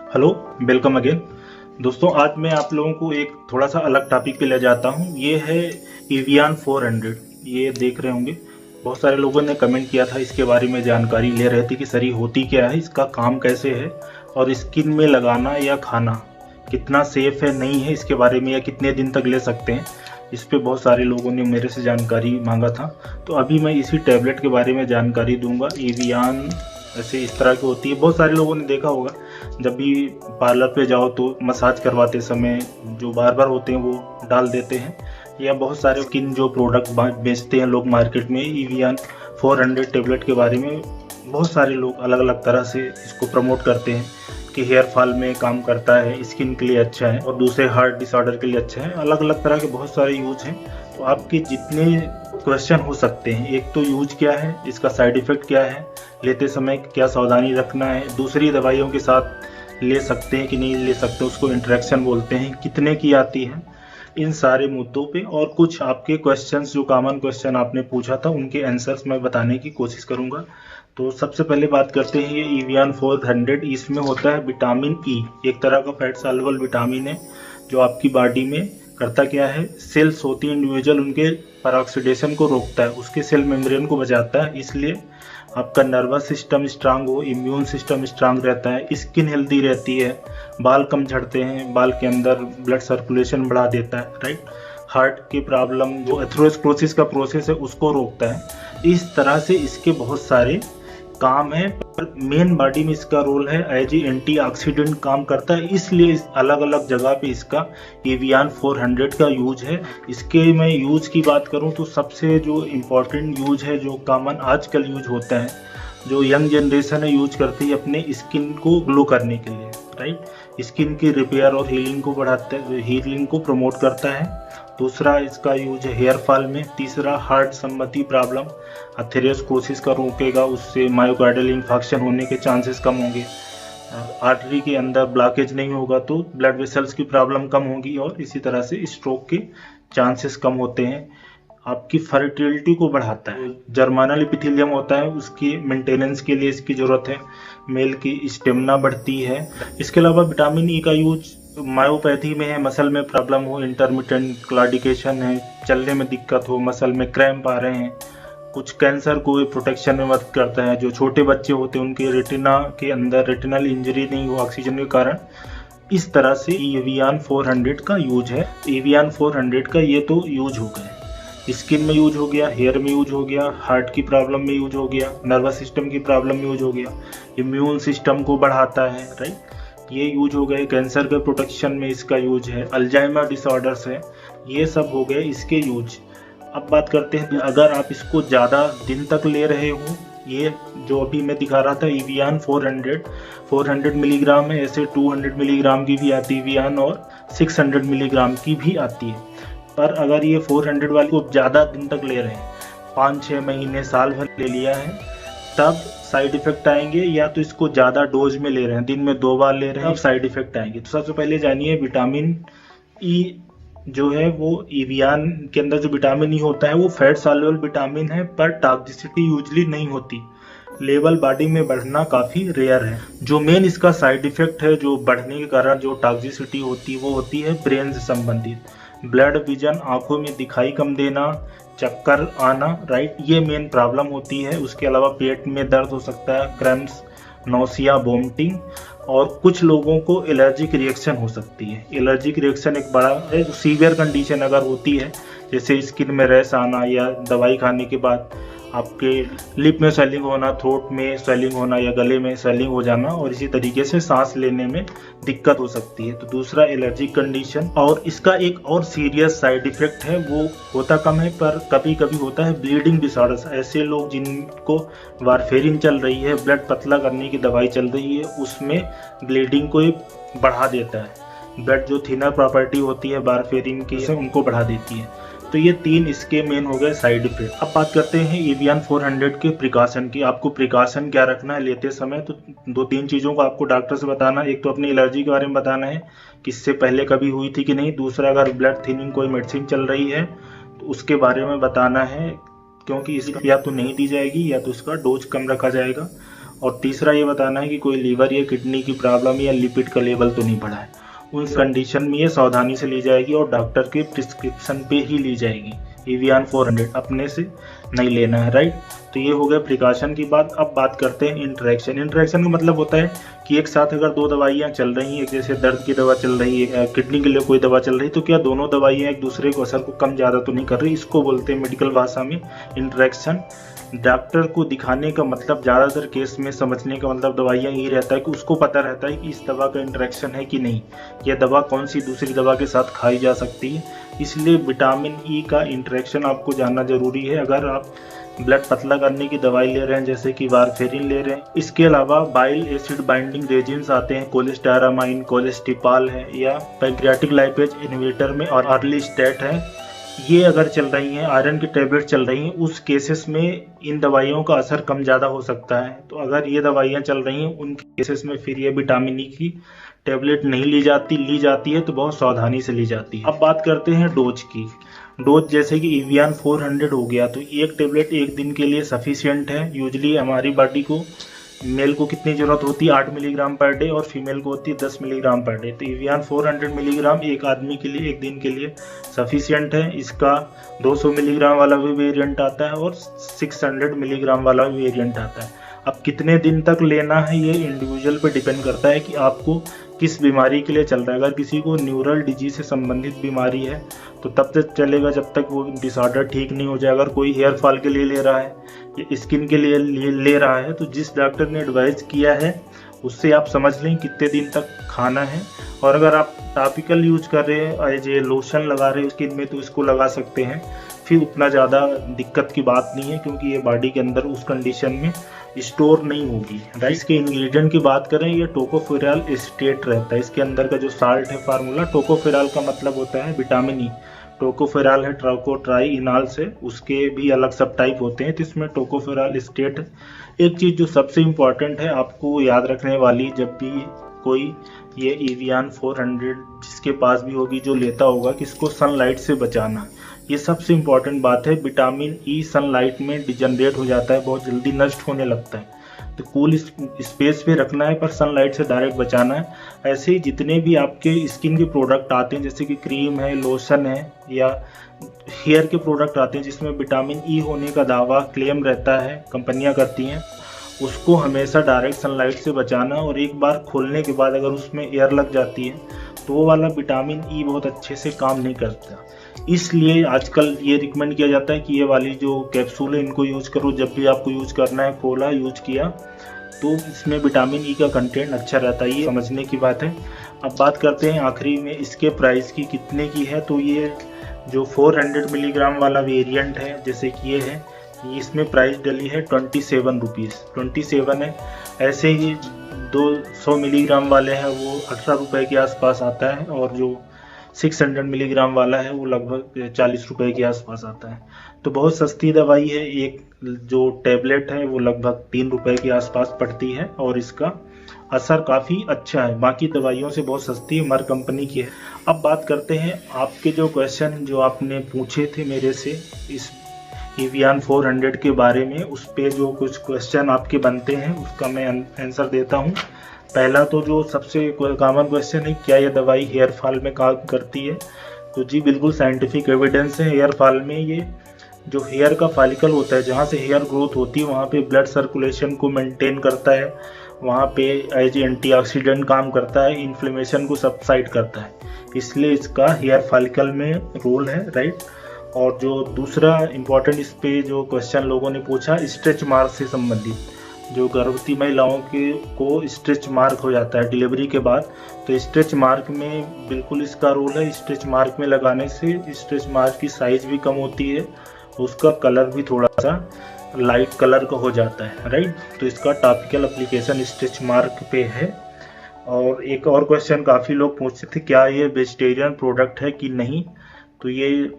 Hello, welcome again. दोस्तों, आज मैं आप लोगों को एक थोड़ा सा अलग टॉपिक पे ले जाता हूँ। ये है एवियन 400। ये देख रहे होंगे, बहुत सारे लोगों ने कमेंट किया था, इसके बारे में जानकारी ले रहे थे कि सर ये होती क्या है, इसका काम कैसे है और स्किन में लगाना या खाना कितना सेफ है नहीं है इसके बारे में, या कितने दिन तक ले सकते हैं। इस पे बहुत सारे लोगों ने मेरे से जानकारी मांगा था, तो अभी मैं इसी टैबलेट के बारे में जानकारी दूंगा। एवियन ऐसे इस तरह की होती है। बहुत सारे लोगों ने देखा होगा, जब भी पार्लर पे जाओ तो मसाज करवाते समय जो बार होते हैं वो डाल देते हैं, या बहुत सारे स्किन जो प्रोडक्ट बेचते हैं लोग मार्केट में। एवियन 400 टेबलेट के बारे में बहुत सारे लोग अलग अलग तरह से इसको प्रमोट करते हैं कि हेयर फॉल में काम करता है, स्किन के लिए अच्छा है और दूसरे हार्ट डिसऑर्डर के लिए अच्छा है। अलग अलग तरह के बहुत सारे यूज हैं। तो आपके जितने क्वेश्चन हो सकते हैं, एक तो यूज क्या है, इसका साइड इफेक्ट क्या है, लेते समय क्या सावधानी रखना है, दूसरी दवाइयों के साथ ले सकते हैं कि नहीं ले सकते, उसको इंटरेक्शन बोलते हैं, कितने की आती है, इन सारे मुद्दों पे और कुछ आपके क्वेश्चंस जो कॉमन क्वेश्चन आपने पूछा था उनके आंसर्स मैं बताने की कोशिश करूंगा। तो सबसे पहले बात करते हैं ये एवियन 400। इसमें होता है विटामिन ई, एक तरह का फैट सॉल्युबल विटामिन है जो आपकी बॉडी में करता क्या है, सेल्स होती है इंडिविजुअल, उनके परऑक्सीडेशन को रोकता है, उसके सेल मेम्ब्रेन को बचाता है। इसलिए आपका नर्वस सिस्टम स्ट्रांग हो, इम्यून सिस्टम स्ट्रांग रहता है, स्किन हेल्दी रहती है, बाल कम झड़ते हैं, बाल के अंदर ब्लड सर्कुलेशन बढ़ा देता है, राइट। हार्ट की प्रॉब्लम जो एथेरोस्क्लेरोसिस का प्रोसेस है उसको रोकता है। इस तरह से इसके बहुत सारे काम है, पर मेन बॉडी में इसका रोल है एज ए एंटीऑक्सीडेंट काम करता है। इसलिए अलग अलग जगह पे इसका एवियन 400 का यूज है। इसके मैं यूज की बात करूं तो सबसे जो इम्पोर्टेंट यूज है, जो कॉमन आजकल यूज होता है, जो यंग जनरेशन है यूज करती है अपने स्किन को ग्लो करने के लिए, राइट। स्किन की रिपेयर और हीलिंग को बढ़ाता है, हीलिंग को प्रमोट करता है। दूसरा इसका यूज है हेयर फॉल में। तीसरा हार्ट संबंधी प्रॉब्लम, एथेरोस्क्लेरोसिस का रोकेगा, उससे मायोकार्डियल इंफेक्शन होने के चांसेस कम होंगे। आर्टरी के अंदर ब्लॉकेज नहीं होगा तो ब्लड वेसल्स की प्रॉब्लम कम होगी, और इसी तरह से स्ट्रोक के चांसेस कम होते हैं। आपकी फर्टिलिटी को बढ़ाता है। जर्मानल एपिथेलियम होता है, उसकी मेंटेनेंस के लिए इसकी जरूरत है। मेल की स्टेमिना बढ़ती है। इसके अलावा विटामिन ई का यूज मायोपैथी में है, मसल में प्रॉब्लम हो, इंटरमिटेंट क्लॉडिकेशन है, चलने में दिक्कत हो, मसल में क्रैम्प आ रहे हैं, कुछ कैंसर को प्रोटेक्शन में मदद करता है। जो छोटे बच्चे होते हैं उनके रेटिना के अंदर रेटिनल इंजरी नहीं हो ऑक्सीजन के कारण। इस तरह से एवियन 400 का यूज है। एवियन 400 का ये तो यूज हो गए, स्किन में यूज हो गया, हेयर में यूज हो गया, हार्ट की प्रॉब्लम में यूज हो गया, नर्वस सिस्टम की प्रॉब्लम में यूज हो गया, इम्यून सिस्टम को बढ़ाता है, राइट। ये यूज हो गए। कैंसर के प्रोटेक्शन में इसका यूज है, अल्जाइमर डिसऑर्डर्स है, ये सब हो गए इसके यूज। अब बात करते हैं अगर आप इसको ज़्यादा दिन तक ले रहे हो, ये जो अभी मैं दिखा रहा था एवियन 400 मिलीग्राम है, ऐसे 200 मिलीग्राम की भी आती है एवियन और 600 मिलीग्राम की भी आती है। पर अगर ये 400 वाली को ज़्यादा दिन तक ले रहे हैं, 5-6 महीने साल भर ले लिया है, तब साइड इफेक्ट आएंगे। या तो इसको ज़्यादा डोज में ले रहे हैं, दिन में 2 बार ले रहे हैं, तब साइड इफेक्ट आएंगे। तो सबसे पहले जानिए विटामिन ई जो है, वो एवियन के अंदर जो विटामिन ई होता है वो फैट सॉल्युबल विटामिन है, पर टॉक्सिसिटी यूजली नहीं होती। लेवल बॉडी में बढ़ना काफ़ी रेयर है। जो मेन इसका साइड इफेक्ट है, जो बढ़ने के कारण जो टॉक्सिसिटी होती है, वो होती है ब्रेन से संबंधित। ब्लड विजन, आंखों में दिखाई कम देना, चक्कर आना, राइट, ये मेन प्रॉब्लम होती है। उसके अलावा पेट में दर्द हो सकता है, क्रैम्प्स, नौसिया, वोमिटिंग, और कुछ लोगों को एलर्जिक रिएक्शन हो सकती है। एलर्जिक रिएक्शन एक बड़ा है, सीवियर कंडीशन अगर होती है, जैसे स्किन में रैश आना, या दवाई खाने के बाद आपके लिप में स्वेलिंग होना, थ्रोट में स्वेलिंग होना, या गले में स्वेलिंग हो जाना, और इसी तरीके से सांस लेने में दिक्कत हो सकती है। तो दूसरा एलर्जिक कंडीशन। और इसका एक और सीरियस साइड इफेक्ट है, वो होता कम है पर कभी कभी होता है, ब्लीडिंग डिसऑर्डर्स। ऐसे लोग जिनको वारफेरिन चल रही है, ब्लड पतला करने की दवाई चल रही है, उसमें ब्लीडिंग को बढ़ा देता है। ब्लड जो थिनर प्रॉपर्टी होती है वारफेरिन की, उनको बढ़ा देती है। तो ये 3 इसके मेन हो गए साइड इफेक्ट। अब बात करते हैं एवियन 400 के प्रिकॉशन की। आपको प्रिकॉशन क्या रखना है लेते समय, तो 2-3 चीज़ों को आपको डॉक्टर से बताना है। एक तो अपनी एलर्जी के बारे में बताना है कि इससे पहले कभी हुई थी कि नहीं। दूसरा, अगर ब्लड थिनिंग कोई मेडिसिन चल रही है तो उसके बारे में बताना है, क्योंकि इसकी या तो नहीं दी जाएगी या तो उसका डोज कम रखा जाएगा। और तीसरा ये बताना है कि कोई लीवर या किडनी की प्रॉब्लम या लिपिड का लेवल तो नहीं बढ़ा है। उस कंडीशन में ये सावधानी से ली जाएगी और डॉक्टर के प्रिस्क्रिप्शन पे ही ली जाएगी। एवियन 400 अपने से नहीं लेना है, राइट। तो ये हो गया प्रिकॉशन की बात। अब बात करते हैं इंटरेक्शन। इंटरेक्शन का मतलब होता है कि एक साथ अगर दो दवाइयाँ चल रही हैं, जैसे दर्द की दवा चल रही है, किडनी के लिए कोई दवा चल रही है, तो क्या दोनों दवाइयाँ एक दूसरे को असर को कम ज़्यादा तो नहीं कर रही। इसको बोलते हैं मेडिकल भाषा में इंटरेक्शन। डॉक्टर को दिखाने का मतलब, ज़्यादातर केस में समझने का मतलब दवाइयाँ यही रहता है कि उसको पता रहता है कि इस दवा का इंटरेक्शन है कि नहीं, यह दवा कौन सी दूसरी दवा के साथ खाई जा सकती है। इसलिए विटामिन ई का इंटरेक्शन आपको जानना जरूरी है। अगर आप ब्लड पतला करने की दवाई ले रहे हैं, जैसे कि वारफेरिन ले रहे हैं, इसके अलावा बाइल एसिड बाइंडिंग रेजिन्स आते हैं, कोलेस्टारामाइन, कोलेस्टिपाल है, या पैंक्रियाटिक लाइपेज इनहिबिटर में और अर्लीस्टेट है, ये अगर चल रही हैं, आयरन की टैबलेट चल रही हैं, उस केसेस में इन दवाइयों का असर कम ज़्यादा हो सकता है। तो अगर ये दवाइयाँ चल रही हैं, उन केसेस में फिर ये विटामिन ई की टैबलेट नहीं ली जाती है तो बहुत सावधानी से ली जाती है। अब बात करते हैं डोज की। डोज जैसे कि एवियन 400 हो गया, तो एक टैबलेट एक दिन के लिए सफिशिएंट है। यूजली हमारी बॉडी को, मेल को कितनी ज़रूरत होती है, 8 मिलीग्राम पर डे, और फीमेल को होती है 10 मिलीग्राम पर डे। तो एवियन 400 मिलीग्राम एक आदमी के लिए एक दिन के लिए सफिशिएंट है। इसका 200 मिलीग्राम वाला भी वेरिएंट आता है और 600 मिलीग्राम वाला भी वेरिएंट आता है। अब कितने दिन तक लेना है ये इंडिविजुअल पे डिपेंड करता है कि आपको किस बीमारी के लिए चल रहा है। अगर किसी को न्यूरल डिजीज से संबंधित बीमारी है तो तब तक चलेगा जब तक वो डिसऑर्डर ठीक नहीं हो जाए। अगर कोई हेयर फॉल के लिए ले रहा है या स्किन के लिए ले रहा है, तो जिस डॉक्टर ने एडवाइस किया है उससे आप समझ लें कितने दिन तक खाना है। और अगर आप टॉपिकल यूज कर रहे हैं, एज ए लोशन लगा रहे हैं स्किन में, तो इसको लगा सकते हैं, फिर उतना ज़्यादा दिक्कत की बात नहीं है, क्योंकि ये बॉडी के अंदर उस कंडीशन में स्टोर नहीं होगी। राइस के इंग्रेडिएंट की बात करें, ये टोकोफेरॉल एस्टेट रहता है। इसके अंदर का जो साल्ट है फार्मूला, टोकोफेरॉल का मतलब होता है विटामिन ई। टोकोफेरॉल है ट्राइकोट्राइइनॉल से, उसके भी अलग सब टाइप होते हैं, तो इसमें टोकोफेरॉल एस्टेट है। एक चीज़ जो सबसे इम्पॉर्टेंट है आपको याद रखने वाली, जब भी कोई ये एवियन 400 जिसके पास भी होगी, जो लेता होगा, कि इसको सनलाइट से बचाना, ये सबसे इम्पॉर्टेंट बात है। विटामिन ई सनलाइट में डिजनरेट हो जाता है, बहुत जल्दी नष्ट होने लगता है, तो कूल स्पेस पे रखना है, पर सनलाइट से डायरेक्ट बचाना है। ऐसे ही जितने भी आपके स्किन के प्रोडक्ट आते हैं, जैसे कि क्रीम है, लोशन है, या हेयर के प्रोडक्ट आते हैं जिसमें विटामिन ई होने का दावा क्लेम रहता है, कंपनियां करती हैं, उसको हमेशा डायरेक्ट सनलाइट से बचाना। और एक बार खोलने के बाद अगर उसमें एयर लग जाती है तो वो वाला विटामिन ई बहुत अच्छे से काम नहीं करता। इसलिए आजकल ये रिकमेंड किया जाता है कि ये वाली जो कैप्सूल है इनको यूज करो। जब भी आपको यूज करना है, खोला, यूज किया, तो इसमें विटामिन ई का कंटेंट अच्छा रहता है, ये समझने की बात है। अब बात करते हैं आखिरी में इसके प्राइस की, कितने की है। तो ये जो 400 मिलीग्राम वाला वेरिएंट है, जैसे कि ये है, इसमें प्राइस डली है 27 रुपीज़, 27 है। ऐसे ही 200 मिलीग्राम वाले हैं वो 18 रुपये के आसपास आता है, और जो 600 मिलीग्राम वाला है वो लगभग 40 रुपये के आसपास आता है। तो बहुत सस्ती दवाई है। एक जो टैबलेट है वो लगभग 3 रुपये के आसपास पड़ती है, और इसका असर काफ़ी अच्छा है, बाकी दवाइयों से बहुत सस्ती है, मर कंपनी की है। अब बात करते हैं आपके जो क्वेश्चन जो आपने पूछे थे मेरे से इस एवियन 400 के बारे में, उस पे जो कुछ क्वेश्चन आपके बनते हैं उसका मैं आंसर देता हूँ। पहला तो जो सबसे कॉमन क्वेश्चन है, क्या यह दवाई हेयर फॉल में काम करती है। तो जी बिल्कुल साइंटिफिक एविडेंस है। हेयर फॉल में ये जो हेयर का फॉलिकल होता है, जहाँ से हेयर ग्रोथ होती है, वहाँ पे ब्लड सर्कुलेशन को मेंटेन करता है, वहाँ पे एज एंटीऑक्सीडेंट काम करता है, इन्फ्लेमेशन को सबसाइड करता है, इसलिए इसका हेयर फॉलिकल में रोल है, राइट। और जो दूसरा इम्पोर्टेंट इस पे जो क्वेश्चन लोगों ने पूछा, स्ट्रेच मार्क से संबंधित, जो गर्भवती महिलाओं को स्ट्रेच मार्क हो जाता है डिलीवरी के बाद, तो स्ट्रेच मार्क में बिल्कुल इसका रोल है। स्ट्रेच मार्क में लगाने से स्ट्रेच मार्क की साइज भी कम होती है, उसका कलर भी थोड़ा सा लाइट कलर का हो जाता है, राइट। तो इसका टॉपिकल एप्लीकेशन स्ट्रेच मार्क पे है। और एक और क्वेश्चन काफ़ी लोग पूछते थे, क्या ये वेजिटेरियन प्रोडक्ट है कि नहीं। तो ये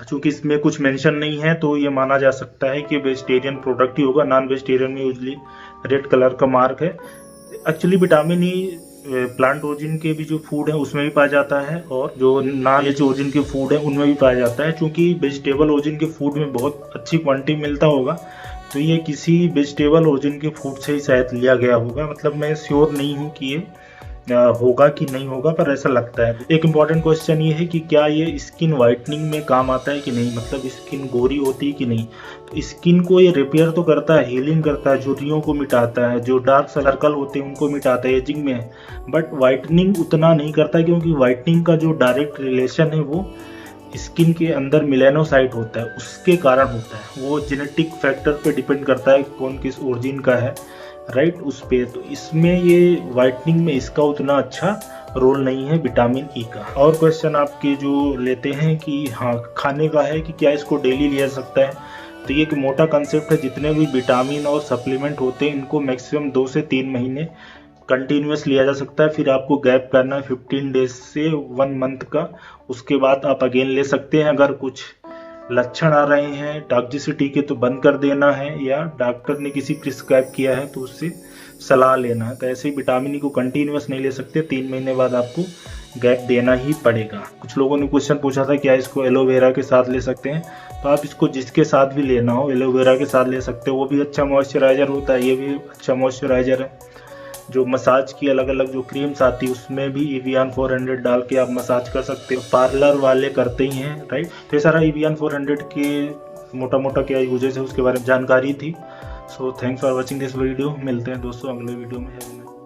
चूँकि इसमें कुछ मेंशन नहीं है तो ये माना जा सकता है कि वेजिटेरियन प्रोडक्ट ही होगा। नॉन वेजिटेरियन में यूजली रेड कलर का मार्क है। Actually vitamin E plant origin के भी जो फूड है उसमें भी पाया जाता है, और जो नॉन वेज ओरिजिन के फूड है उनमें भी पाया जाता है। चूँकि वेजिटेबल ओरिजिन के फूड में बहुत अच्छी क्वांटिटी मिलता होगा, तो ये किसी वेजिटेबल ओरिजिन के फूड से ही शायद लिया गया होगा, मतलब मैं श्योर नहीं हूँ कि ये होगा कि नहीं होगा, पर ऐसा लगता है। एक इम्पॉर्टेंट क्वेश्चन ये है कि क्या ये स्किन वाइटनिंग में काम आता है कि नहीं, मतलब स्किन गोरी होती है कि नहीं। तो स्किन को ये रिपेयर तो करता है, हीलिंग करता है, झुर्रियों को मिटाता है, जो डार्क सर्कल होते हैं उनको मिटाता है एजिंग में, बट वाइटनिंग उतना नहीं करता, क्योंकि वाइटनिंग का जो डायरेक्ट रिलेशन है वो स्किन के अंदर मिलेनोसाइट होता है, उसके कारण होता है। वो जेनेटिक फैक्टर पे डिपेंड करता है कौन किस ओरिजिन का है, राइट, उस पे। तो इसमें ये वाइटनिंग में इसका उतना अच्छा रोल नहीं है विटामिन ई का। और क्वेश्चन आपके जो लेते हैं कि हाँ खाने का है कि क्या इसको डेली लिया जा सकता है। तो ये एक मोटा कंसेप्ट है, जितने भी विटामिन और सप्लीमेंट होते हैं इनको मैक्सिमम 2 से 3 महीने कंटिन्यूस लिया जा सकता है। फिर आपको गैप करना है 15 डेज से 1 मंथ का, उसके बाद आप अगेन ले सकते हैं। अगर कुछ लक्षण आ रहे हैं टॉक्सिसिटी के तो बंद कर देना है, या डॉक्टर ने किसी प्रिस्क्राइब किया है तो उससे सलाह लेना है। तो ऐसे ही विटामिन ई को कंटिन्यूस नहीं ले सकते, 3 महीने बाद आपको गैप देना ही पड़ेगा। कुछ लोगों ने क्वेश्चन पूछा था क्या इसको एलोवेरा के साथ ले सकते हैं, तो आप इसको जिसके साथ भी लेना हो एलोवेरा के साथ ले सकते हो, वो भी अच्छा मॉइस्चराइजर होता है, ये भी अच्छा मॉइस्चराइजर है। जो मसाज की अलग अलग जो क्रीम्स आती है उसमें भी एवियन 400 डाल के आप मसाज कर सकते हो, पार्लर वाले करते ही हैं, राइट। तो ये सारा एवियन 400 के मोटा मोटा क्या यूजेस है उसके बारे में जानकारी थी। So thanks for watching this video. मिलते हैं दोस्तों अगले वीडियो में।